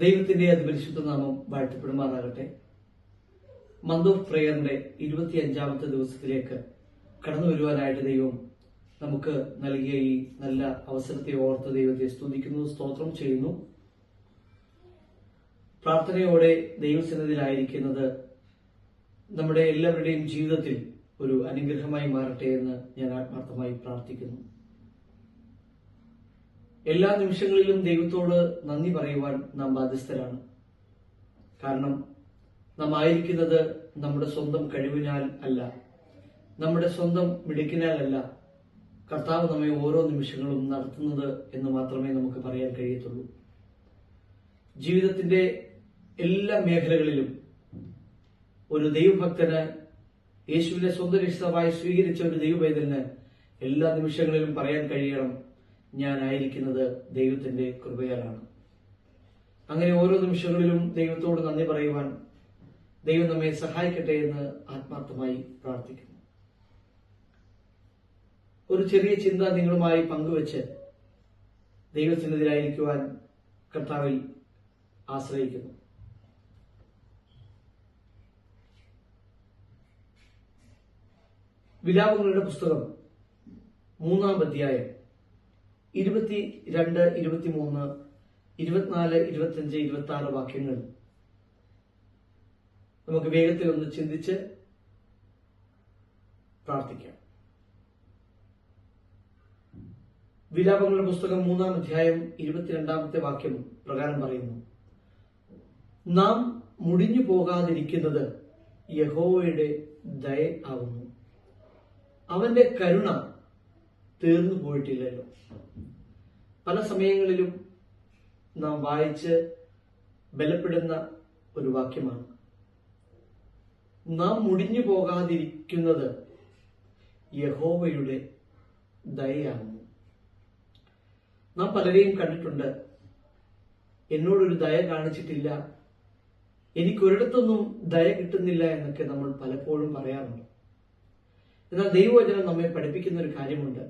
ദൈവത്തിന്റെ അതിപരിശുദ്ധ നാമം വാഴ്ത്തപ്പെടുമാറാകട്ടെ. മന്ത് ഓഫ് പ്രയറിന്റെ 25ാമത്തെ ദിവസത്തിലേക്ക് കടന്നു വരുവാനായിട്ട് ദൈവം നമുക്ക് നൽകിയ ഈ നല്ല അവസരത്തെ ഓർത്ത് ദൈവത്തെ സ്തുതിക്കുന്നു, സ്തോത്രം ചെയ്യുന്നു. പ്രാർത്ഥനയോടെ ദൈവസന്നിധിയിലായിരിക്കുന്നത് നമ്മുടെ എല്ലാവരുടെയും ജീവിതത്തിൽ ഒരു അനുഗ്രഹമായി മാറട്ടെ എന്ന് ഞാൻ ആത്മാർത്ഥമായി പ്രാർത്ഥിക്കുന്നു. എല്ലാ നിമിഷങ്ങളിലും ദൈവത്തോട് നന്ദി പറയുവാൻ നാം ബാധ്യസ്ഥരാണ്. കാരണം നാം ആയിരിക്കുന്നത് നമ്മുടെ സ്വന്തം കഴിവിനാൽ അല്ല, നമ്മുടെ സ്വന്തം മിടുക്കിനാലല്ല കർത്താവ് നമ്മെ ഓരോ നിമിഷങ്ങളും നടത്തുന്നത് എന്ന് മാത്രമേ നമുക്ക് പറയാൻ കഴിയത്തുള്ളൂ. ജീവിതത്തിന്റെ എല്ലാ മേഖലകളിലും ഒരു ദൈവഭക്തന്, യേശുവിനെ സ്വന്തം രക്ഷിതാവായി സ്വീകരിച്ച ഒരു ദൈവവേദന എല്ലാ നിമിഷങ്ങളിലും പറയാൻ കഴിയണം, ഞാൻ ആയിരിക്കുന്നത് ദൈവത്തിന്റെ കൃപയാലാണ്. അങ്ങനെ ഓരോ നിമിഷങ്ങളിലും ദൈവത്തോട് നന്ദി പറയുവാൻ ദൈവം നമ്മെ സഹായിക്കട്ടെ എന്ന് ആത്മാർത്ഥമായി പ്രാർത്ഥിക്കുന്നു. ഒരു ചെറിയ ചിന്ത നിങ്ങളുമായി പങ്കുവെച്ച് ദൈവസന്നിധിയിലായിരിക്കുവാൻ കർത്താവിൽ ആശ്രയിക്കുന്നു. വിലാപങ്ങളുടെ പുസ്തകം 3-ാം അധ്യായം 22, 23, 24, 25, 26 വാക്യങ്ങൾ നമുക്ക് വേഗത്തിൽ ഒന്ന് ചിന്തിച്ച് പ്രാർത്ഥിക്കാം. വിലാപങ്ങളുടെ പുസ്തകം 3-ാം അധ്യായം 22-ാമത്തെ വാക്യം പ്രകാരം പറയുന്നു: നാം മുടിഞ്ഞു പോകാതിരിക്കുന്നത് യഹോവയുടെ ദയ ആവുന്നു, അവന്റെ കരുണ തീർന്നു പോയിട്ടില്ലല്ലോ. പല സമയങ്ങളിലും നാം വായിച്ച് ബലപ്പെടുന്ന ഒരു വാക്യമാണ്. നാം മുടിഞ്ഞു പോകാതിരിക്കുന്നത് യഹോവയുടെ ദയയാകുന്നു. നാം പലരെയും കണ്ടിട്ടുണ്ട്, എന്നോടൊരു ദയ കാണിച്ചിട്ടില്ല, എനിക്കൊരിടത്തൊന്നും ദയ കിട്ടുന്നില്ല എന്നൊക്കെ നമ്മൾ പലപ്പോഴും പറയാറുണ്ട്. എന്നാൽ ദൈവവചനം നമ്മെ പഠിപ്പിക്കുന്ന ഒരു കാര്യമുണ്ട്.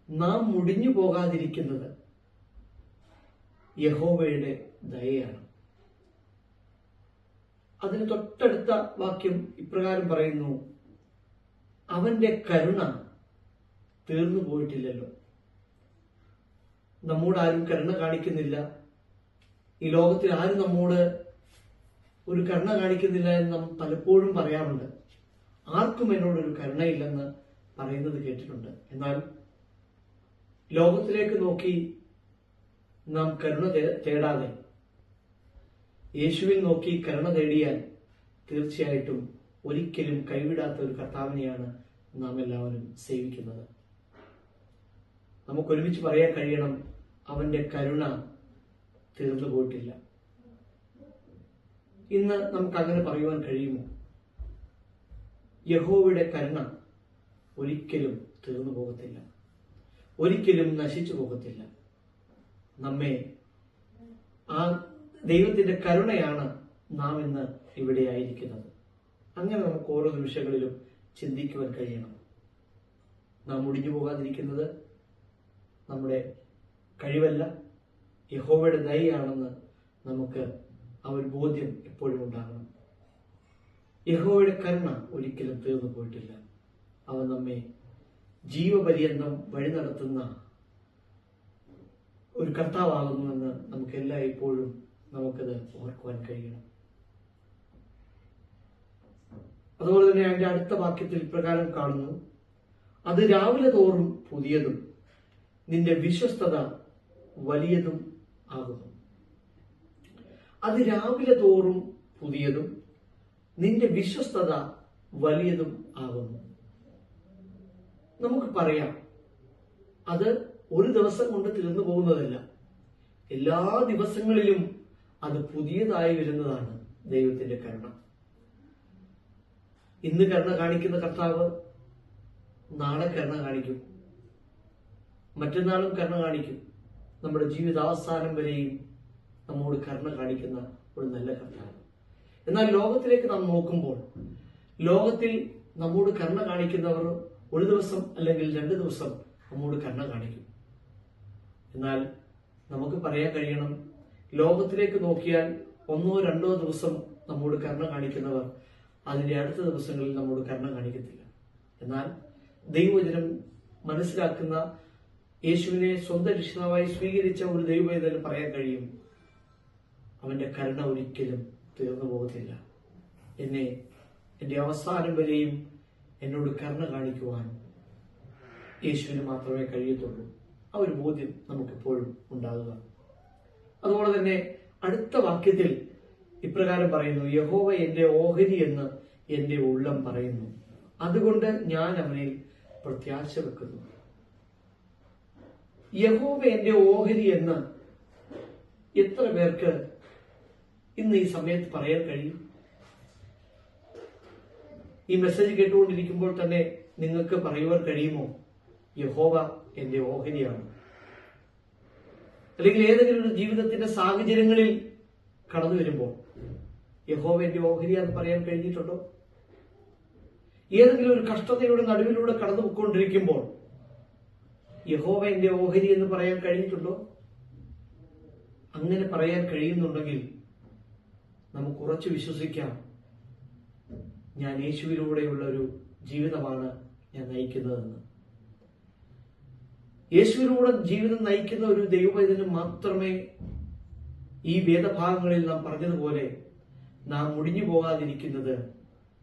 നാം മുടിഞ്ഞു പോകാതിരിക്കുന്നത് യഹോവയുടെ ദയയാണ്. അതിന് തൊട്ടടുത്ത വാക്യം ഇപ്രകാരം പറയുന്നു: അവന്റെ കരുണ തീർന്നു പോയിട്ടില്ലല്ലോ. നമ്മോട് ആരും കരുണ കാണിക്കുന്നില്ല, ഈ ലോകത്തിൽ ആരും നമ്മോട് ഒരു കരുണ കാണിക്കുന്നില്ല എന്ന് നാം പലപ്പോഴും പറയാറുണ്ട്. ആർക്കും എന്നോടൊരു കരുണയില്ലെന്ന് പറയുന്നത് കേട്ടിട്ടുണ്ട്. എന്നാൽ ലോകത്തിലേക്ക് നോക്കി നാം കരുണ തേടാതെ യേശുവിൽ നോക്കി കരുണ തേടിയാൽ തീർച്ചയായിട്ടും ഒരിക്കലും കൈവിടാത്ത ഒരു കർത്താവിനെയാണ് നാം എല്ലാവരും സേവിക്കുന്നത്. നമുക്കൊരുമിച്ച് പറയാൻ കഴിയണം, അവന്റെ കരുണ തീർന്നു പോയിട്ടില്ല. ഇന്ന് നമുക്ക് അങ്ങനെ പറയുവാൻ കഴിയുമോ? യഹോവയുടെ കരുണ ഒരിക്കലും തീർന്നു പോകത്തില്ല, ഒരിക്കലും നശിച്ചു പോകത്തില്ല. നമ്മെ ആ ദൈവത്തിന്റെ കരുണയാണ് നാം ഇന്ന് ഇവിടെ ആയിരിക്കുന്നത്. അങ്ങനെ നമുക്ക് ഓരോ നിമിഷങ്ങളിലും ചിന്തിക്കുവാൻ കഴിയണം. നാം മുടിഞ്ഞു പോകാതിരിക്കുന്നത് നമ്മുടെ കഴിവല്ല, യഹോവയുടെ ദയയാണെന്ന് നമുക്ക് ആ ഒരു ബോധ്യം എപ്പോഴും ഉണ്ടാകണം. യഹോവയുടെ കരുണ ഒരിക്കലും തീർന്നു പോയിട്ടില്ല. അവൻ നമ്മെ ജീവപര്യന്തം വഴി നടത്തുന്ന ഒരു കർത്താവാകുന്നുവെന്ന് നമുക്കെല്ലാം ഇപ്പോഴും നമുക്കത് ഓർക്കുവാൻ കഴിയണം. അതുപോലെ തന്നെ അതിന്റെ അടുത്ത വാക്യത്തിൽ ഇപ്രകാരം കാണുന്നു: അത് രാവിലെ തോറും പുതിയതും നിന്റെ വിശ്വസ്തത വലിയതും ആകുന്നു. അത് രാവിലെ തോറും പുതിയതും നിന്റെ വിശ്വസ്തത വലിയതും ആകുന്നു. നമുക്ക് പറയാം, അത് ഒരു ദിവസം കൊണ്ട് തീർന്നു പോകുന്നതല്ല. എല്ലാ ദിവസങ്ങളിലും അത് പുതിയതായി വരുന്നതാണ് ദൈവത്തിന്റെ കരുണ. ഇന്ന് കരുണ കാണിക്കുന്ന കർത്താവ് നാളെ കരുണ കാണിക്കും, മറ്റന്നാളും കരുണ കാണിക്കും. നമ്മുടെ ജീവിതാവസാനം വരെയും നമ്മോട് കരുണ കാണിക്കുന്ന ഒരു നല്ല കർത്താവ്. എന്നാൽ ലോകത്തിലേക്ക് നാം നോക്കുമ്പോൾ ലോകത്തിൽ നമ്മോട് കരുണ കാണിക്കുന്നവർ ഒരു ദിവസം അല്ലെങ്കിൽ 2 ദിവസം നമ്മോട് കരുണ കാണിക്കും. എന്നാൽ നമുക്ക് പറയാൻ കഴിയണം, ലോകത്തിലേക്ക് നോക്കിയാൽ 1-2 ദിവസം നമ്മോട് കരുണ കാണിക്കുന്നവർ അതിന്റെ അടുത്ത ദിവസങ്ങളിൽ നമ്മോട് കരുണ കാണിക്കത്തില്ല. എന്നാൽ ദൈവവചനം മനസ്സിലാക്കുന്ന, യേശുവിനെ സ്വന്തം രക്ഷിതാവായി സ്വീകരിച്ച ഒരു ദൈവവേദന പറയാൻ കഴിയും, അവന്റെ കരുണ ഒരിക്കലും തീർന്നു പോകത്തില്ല. എന്നെ എന്റെ അവസാനം വരെയും എന്നോട് കരുണ കാണിക്കുവാൻ യേശുവിന് മാത്രമേ കഴിയത്തുള്ളൂ. ആ ഒരു ബോധ്യം നമുക്കെപ്പോഴും ഉണ്ടാകുക. അതുപോലെ തന്നെ അടുത്ത വാക്യത്തിൽ ഇപ്രകാരം പറയുന്നു, യഹോവ എന്റെ ഓഹരി എന്ന് എന്റെ ഉള്ളം പറയുന്നു, അതുകൊണ്ട് ഞാൻ അവനിൽ പ്രത്യാശ വെക്കുന്നു. യഹോവ എന്റെ ഓഹരി എന്ന് എത്ര പേർക്ക് ഇന്ന് ഈ സമയത്ത് പറയാൻ കഴിയും? ഈ മെസ്സേജ് കേട്ടുകൊണ്ടിരിക്കുമ്പോൾ തന്നെ നിങ്ങൾക്ക് പറയുവാൻ കഴിയുമോ, യഹോവ എന്റെ ഓഹരിയാണ്? അല്ലെങ്കിൽ ഏതെങ്കിലും ഒരു ജീവിതത്തിന്റെ സാഹചര്യങ്ങളിൽ കടന്നു വരുമ്പോൾ യഹോവ എന്റെ ഓഹരിയാന്ന് പറയാൻ കഴിഞ്ഞിട്ടുണ്ടോ? ഏതെങ്കിലും ഒരു കഷ്ടതയുടെ നടുവിലൂടെ കടന്നു പോയിക്കൊണ്ടിരിക്കുമ്പോൾ യഹോവ എന്റെ ഓഹരി എന്ന് പറയാൻ കഴിഞ്ഞിട്ടുണ്ടോ? അങ്ങനെ പറയാൻ കഴിയുന്നുണ്ടെങ്കിൽ നമുക്ക് ഉറച്ചു വിശ്വസിക്കാം, ഞാൻ യേശുവിലൂടെയുള്ള ഒരു ജീവിതമാണ് ഞാൻ നയിക്കുന്നതെന്ന്. യേശുവിലൂടെ ജീവിതം നയിക്കുന്ന ഒരു ദൈവവൈദ്യന് മാത്രമേ ഈ വേദഭാഗങ്ങളിൽ നാം പറഞ്ഞതുപോലെ നാം മുടിഞ്ഞു പോകാതിരിക്കുന്നത്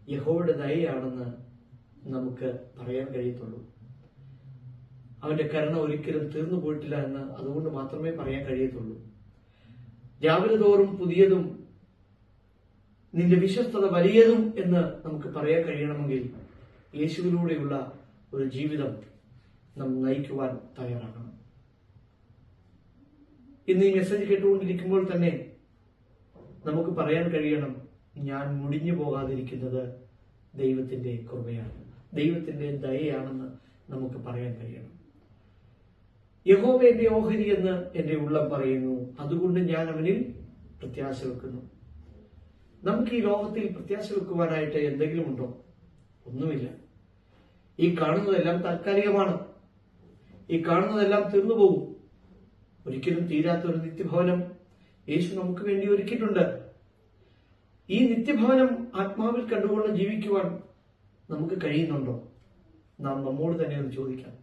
യഹോവയുടെ ദയയാണെന്ന് നമുക്ക് പറയാൻ കഴിയത്തുള്ളൂ. അവന്റെ കരുണ ഒരിക്കലും തീർന്നു പോയിട്ടില്ല എന്ന് അതുകൊണ്ട് മാത്രമേ പറയാൻ കഴിയത്തുള്ളൂ. രാവിലെ തോറും പുതിയതും നിന്റെ വിശ്വസ്തത വലിയതും എന്ന് നമുക്ക് പറയാൻ കഴിയണമെങ്കിൽ യേശുവിലൂടെയുള്ള ഒരു ജീവിതം നാം നയിക്കുവാൻ തയ്യാറാകണം. ഇന്ന് ഈ മെസ്സേജ് കേട്ടുകൊണ്ടിരിക്കുമ്പോൾ തന്നെ നമുക്ക് പറയാൻ കഴിയണം, ഞാൻ മുടിഞ്ഞു പോകാതിരിക്കുന്നത് ദൈവത്തിന്റെ കൃപയാണ്, ദൈവത്തിന്റെ ദയയാണെന്ന് നമുക്ക് പറയാൻ കഴിയണം. യഹോവ എന്റെ ഓഹരി എന്ന് എന്റെ ഉള്ളം പറയുന്നു, അതുകൊണ്ട് ഞാൻ അവനിൽ പ്രത്യാശ വെക്കുന്നു. നമുക്ക് ഈ ലോകത്തിൽ പ്രത്യാശ വെക്കുവാനായിട്ട് എന്തെങ്കിലും ഉണ്ടോ? ഒന്നുമില്ല. ഈ കാണുന്നതെല്ലാം താൽക്കാലികമാണ്. ഈ കാണുന്നതെല്ലാം തീർന്നു പോകും. ഒരിക്കലും തീരാത്ത ഒരു നിത്യഭവനം യേശു നമുക്ക് വേണ്ടി ഒരുക്കിയിട്ടുണ്ട്. ഈ നിത്യഭവനം ആത്മാവിൽ കണ്ടുകൊണ്ട് ജീവിക്കുവാൻ നമുക്ക് കഴിയുന്നുണ്ടോ? നാം നമ്മോട് തന്നെ ഒന്ന് ചോദിക്കാം.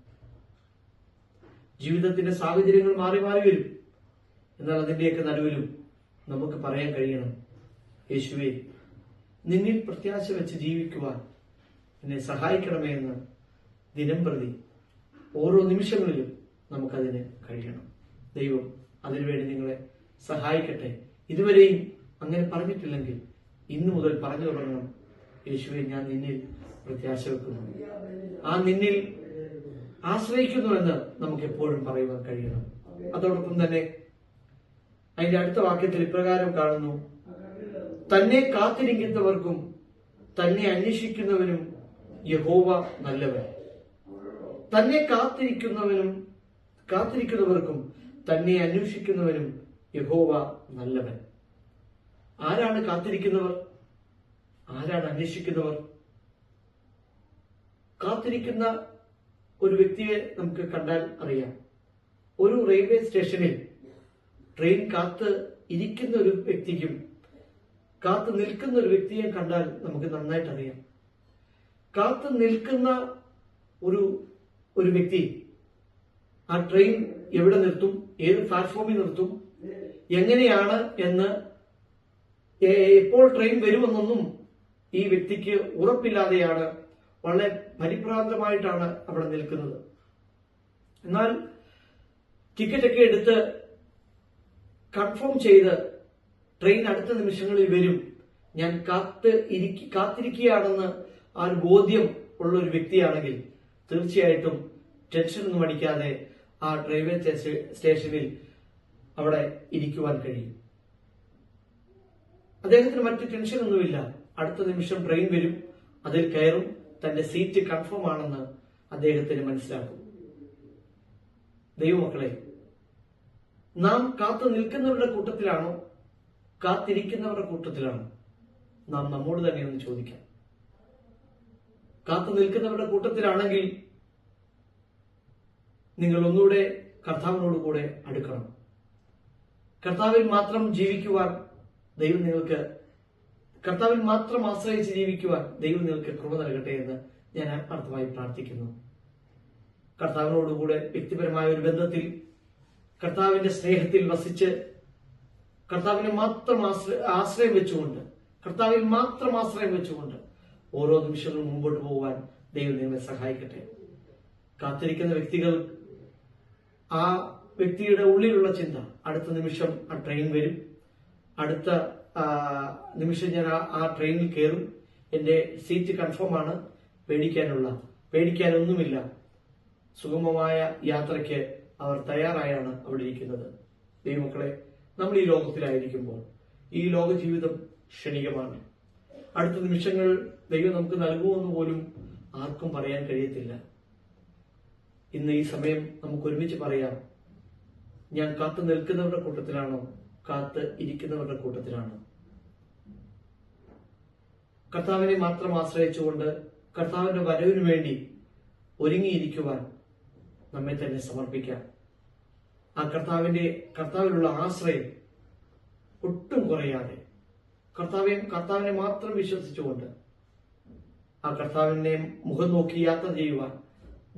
ജീവിതത്തിന്റെ സാഹചര്യങ്ങൾ മാറി മാറി വരും. എന്നാൽ അതിന്റെയൊക്കെ നടുവിലും നമുക്ക് പറയാൻ കഴിയണം, യേശുവേ, നിന്നിൽ പ്രത്യാശ വെച്ച് ജീവിക്കുവാൻ എന്നെ സഹായിക്കണമേ എന്ന് ദിനം പ്രതി ഓരോ നിമിഷങ്ങളിലും നമുക്കതിന് കഴിയണം. ദൈവം അതിനുവേണ്ടി നിങ്ങളെ സഹായിക്കട്ടെ. ഇതുവരെയും അങ്ങനെ പറഞ്ഞിട്ടില്ലെങ്കിൽ ഇന്നു മുതൽ പറഞ്ഞു തുടങ്ങണം, യേശുവെ, ഞാൻ നിന്നിൽ പ്രത്യാശ വെക്കുന്നു, ആ നിന്നിൽ ആശ്രയിക്കുന്നുവെന്ന് നമുക്ക് എപ്പോഴും പറയുവാൻ കഴിയണം. അതോടൊപ്പം തന്നെ അതിന്റെ അടുത്ത വാക്യത്തിൽ ഇപ്രകാരം കാണുന്നു, തന്നെ കാത്തിരിക്കുന്നവർക്കും തന്നെ അന്വേഷിക്കുന്നവനും യഹോവ നല്ലവൻ. തന്നെ കാത്തിരിക്കുന്നവർക്കും തന്നെ അന്വേഷിക്കുന്നവനും യഹോവ നല്ലവൻ. ആരാണ് കാത്തിരിക്കുന്നവർ? ആരാണ് അന്വേഷിക്കുന്നവർ? കാത്തിരിക്കുന്ന ഒരു വ്യക്തിയെ നമുക്ക് കണ്ടാൽ അറിയാം. ഒരു റെയിൽവേ സ്റ്റേഷനിൽ ട്രെയിൻ കാത്ത് ഇരിക്കുന്ന ഒരു വ്യക്തിക്കും കാത്തു നിൽക്കുന്ന ഒരു വ്യക്തിയെ കണ്ടാൽ നമുക്ക് നന്നായിട്ട് അറിയാം. കാത്തു നിൽക്കുന്ന ഒരു വ്യക്തി ആ ട്രെയിൻ എവിടെ നിർത്തും, ഏത് പ്ലാറ്റ്ഫോമിൽ നിർത്തും, എങ്ങനെയാണ് എന്ന്, എപ്പോൾ ട്രെയിൻ വരുമെന്നൊന്നും ഈ വ്യക്തിക്ക് ഉറപ്പില്ലാതെയാണ്, വളരെ പരിഭ്രാന്തമായിട്ടാണ് അവിടെ നിൽക്കുന്നത്. എന്നാൽ ടിക്കറ്റൊക്കെ എടുത്ത് കൺഫേം ചെയ്ത് ട്രെയിൻ അടുത്ത നിമിഷങ്ങളിൽ വരും, ഞാൻ കാത്തിരിക്കുകയാണെന്ന് ആ ഒരു ബോധ്യം ഉള്ള ഒരു വ്യക്തിയാണെങ്കിൽ തീർച്ചയായിട്ടും ടെൻഷനൊന്നും അടിക്കാതെ ആ റെയിൽവേ സ്റ്റേഷനിൽ അവിടെ ഇരിക്കുവാൻ കഴിയും. അദ്ദേഹത്തിന് മറ്റു ടെൻഷനൊന്നുമില്ല. അടുത്ത നിമിഷം ട്രെയിൻ വരും, അതിൽ കയറും, തന്റെ സീറ്റ് കൺഫേം ആണെന്ന് അദ്ദേഹത്തിന് മനസ്സിലാക്കും. ദൈവമക്കളെ, നാം കാത്തു നിൽക്കുന്നവരുടെ കൂട്ടത്തിലാണോ കാത്തിരിക്കുന്നവരുടെ കൂട്ടത്തിലാണോ? നാം നമ്മോട് തന്നെ ഒന്ന് ചോദിക്കാം. കാത്തു നിൽക്കുന്നവരുടെ കൂട്ടത്തിലാണെങ്കിൽ നിങ്ങൾ ഒന്നുകൂടെ കർത്താവിനോട് കൂടെ അടുക്കണം. കർത്താവിൽ മാത്രം ജീവിക്കുവാൻ ദൈവം നിങ്ങൾക്ക്, കർത്താവിൽ മാത്രം ആശ്രയിച്ച് ജീവിക്കുവാൻ ദൈവം നിങ്ങൾക്ക് കൃപ നൽകട്ടെ എന്ന് ഞാൻ ആത്മാർത്ഥമായി പ്രാർത്ഥിക്കുന്നു. കർത്താവിനോടുകൂടെ വ്യക്തിപരമായ ഒരു ബന്ധത്തിൽ, കർത്താവിന്റെ സ്നേഹത്തിൽ വസിച്ച്, കർത്താവിനെ മാത്രം ആശ്രയം വെച്ചുകൊണ്ട്, കർത്താവിൽ മാത്രം ആശ്രയം വെച്ചുകൊണ്ട് ഓരോ നിമിഷങ്ങളും മുമ്പോട്ട് പോകാൻ ദൈവം നിങ്ങളെ സഹായിക്കട്ടെ. കാത്തിരിക്കുന്ന വ്യക്തികൾ, ആ വ്യക്തിയുടെ ഉള്ളിലുള്ള ചിന്ത, അടുത്ത നിമിഷം ആ ട്രെയിൻ വരും, അടുത്ത നിമിഷം ഞാൻ ആ ട്രെയിനിൽ കയറും, എന്റെ സീറ്റ് കൺഫേം ആണ്, പേടിക്കാനൊന്നുമില്ല, സുഗമമായ യാത്രയ്ക്ക് അവർ തയ്യാറായാണ് അവിടെ ഇരിക്കുന്നത്. ദൈവമക്കളെ, നമ്മൾ ഈ ലോകത്തിലായിരിക്കുമ്പോൾ ഈ ലോക ജീവിതം ക്ഷണികമാണ്. അടുത്ത നിമിഷങ്ങൾ ദൈവം നമുക്ക് നൽകുമെന്ന് പോലും ആർക്കും പറയാൻ കഴിയത്തില്ല. ഇന്ന് ഈ സമയം നമുക്ക് ഒരുമിച്ച് പറയാം, ഞാൻ കാത്തു നിൽക്കുന്നവരുടെ കൂട്ടത്തിലാണോ, കാത്ത് ഇരിക്കുന്നവരുടെ കൂട്ടത്തിലാണോ? കർത്താവിനെ മാത്രം ആശ്രയിച്ചുകൊണ്ട് കർത്താവിന്റെ വരവിനു വേണ്ടി ഒരുങ്ങിയിരിക്കുവാൻ നമ്മെ തന്നെ സമർപ്പിക്കാം. ആ കർത്താവിലുള്ള ആശ്രയം ഒട്ടും കുറയാതെ കർത്താവിനെ മാത്രം വിശ്വസിച്ചുകൊണ്ട് ആ കർത്താവിനെ മുഖം നോക്കി യാത്ര ചെയ്യുവാൻ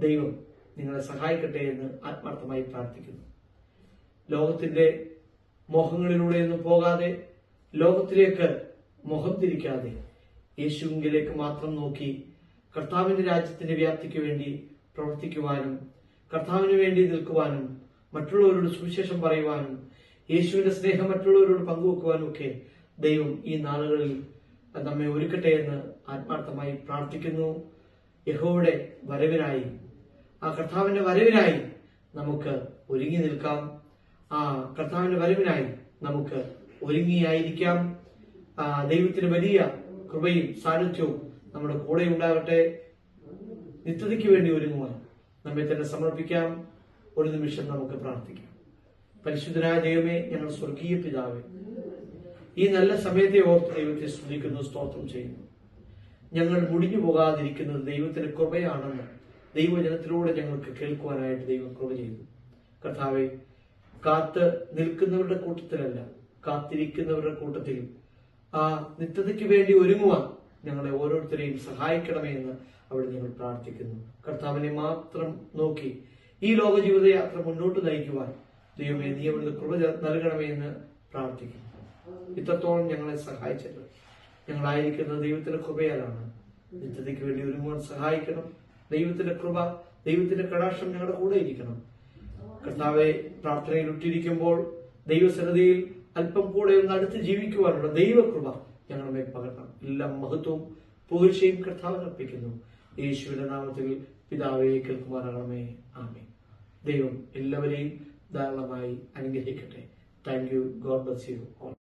ദൈവം നിങ്ങളെ സഹായിക്കട്ടെ എന്ന് ആത്മാർത്ഥമായി പ്രാർത്ഥിക്കുന്നു. ലോകത്തിന്റെ മോഹങ്ങളിലൂടെയൊന്നും പോകാതെ, ലോകത്തിലേക്ക് മുഖം തിരിക്കാതെ, യേശുവിലേക്ക് മാത്രം നോക്കി കർത്താവിന്റെ രാജ്യത്തിന്റെ വ്യാപ്തിക്ക് വേണ്ടി പ്രവർത്തിക്കുവാനും, കർത്താവിന് വേണ്ടി നിൽക്കുവാനും, മറ്റുള്ളവരോട് സുവിശേഷം പറയുവാനും, യേശുവിന്റെ സ്നേഹം മറ്റുള്ളവരോട് പങ്കുവെക്കുവാനും ഒക്കെ ദൈവം ഈ നാളുകളിൽ നമ്മെ ഒരുക്കട്ടെ എന്ന് ആത്മാർത്ഥമായി പ്രാർത്ഥിക്കുന്നു. യഹോവയുടെ വരവിനായി, ആ കർത്താവിന്റെ വരവിനായി നമുക്ക് ഒരുങ്ങി നിൽക്കാം. ആ കർത്താവിന്റെ വരവിനായി നമുക്ക് ഒരുങ്ങിയായിരിക്കാം. ദൈവത്തിന് വലിയ കൃപയും സാന്നിധ്യവും നമ്മുടെ കൂടെ ഉണ്ടാകട്ടെ. നിത്യതയ്ക്ക് വേണ്ടി ഒരുങ്ങുവാൻ നമ്മെ തന്നെ സമർപ്പിക്കാം. ഒരു നിമിഷം നമുക്ക് പ്രാർത്ഥിക്കാം. പരിശുദ്ധനായ ദൈവമേ, ഞങ്ങൾ സ്വർഗീയ പിതാവേ, ഈ നല്ല സമയത്തെ ഓർത്ത് ദൈവത്തെ സ്തുതിക്കുന്നു, സ്തോത്രം ചെയ്യുന്നു. ഞങ്ങൾ മുടിഞ്ഞു പോകാതിരിക്കുന്നത് ദൈവത്തിന്റെ കൃപയാണെന്ന് ദൈവജനത്തിലൂടെ ഞങ്ങൾക്ക് കേൾക്കുവാനായിട്ട് ദൈവം കൃപ ചെയ്തു. കർത്താവെ, കാത്ത് നിൽക്കുന്നവരുടെ കൂട്ടത്തിലല്ല, കാത്തിരിക്കുന്നവരുടെ കൂട്ടത്തിൽ ആ നിത്യതയ്ക്ക് വേണ്ടി ഒരുങ്ങുവാൻ ഞങ്ങളെ ഓരോരുത്തരെയും സഹായിക്കണമേ എന്ന് അവിടെ ഞങ്ങൾ പ്രാർത്ഥിക്കുന്നു. കർത്താവിനെ മാത്രം നോക്കി ഈ ലോക ജീവിതയാത്ര മുന്നോട്ട് നയിക്കുവാൻ ദൈവമേ, നീ അവിടുന്ന് കൃപ നൽകണമേ എന്ന് പ്രാർത്ഥിക്കുന്നു. ഇത്രത്തോളം ഞങ്ങളെ സഹായിച്ചത് ഞങ്ങളായിരിക്കുന്നത് ദൈവത്തിന്റെ കൃപയാലാണ്. നിത്യതയ്ക്ക് വേണ്ടി ഒരുങ്ങുവാൻ സഹായിക്കണം. ദൈവത്തിന്റെ കൃപ, ദൈവത്തിന്റെ കടാക്ഷം ഞങ്ങളുടെ കൂടെ ഇരിക്കണം. കർത്താവെ, പ്രാർത്ഥനയിൽ ഇട്ടിരിക്കുമ്പോൾ ദൈവസന്നിധിയിൽ അല്പം കൂടെ ഒന്ന് അടുത്ത് ജീവിക്കുവാനുള്ള ദൈവകൃപ ഞങ്ങളുടെ മേൽ പകരണം. എല്ലാ മഹത്വവും പുകഴ്ചയും കർത്താവിന് അർപ്പിക്കുന്നു. യേശുവിന്റെ നാമത്തിൽ പിതാവേ, കേൾക്കുമാറാകണമേ. ആമേൻ. ദൈവം എല്ലാവരെയും ധാരാളമായി അനുഗ്രഹിക്കട്ടെ. Thank you. God bless you all.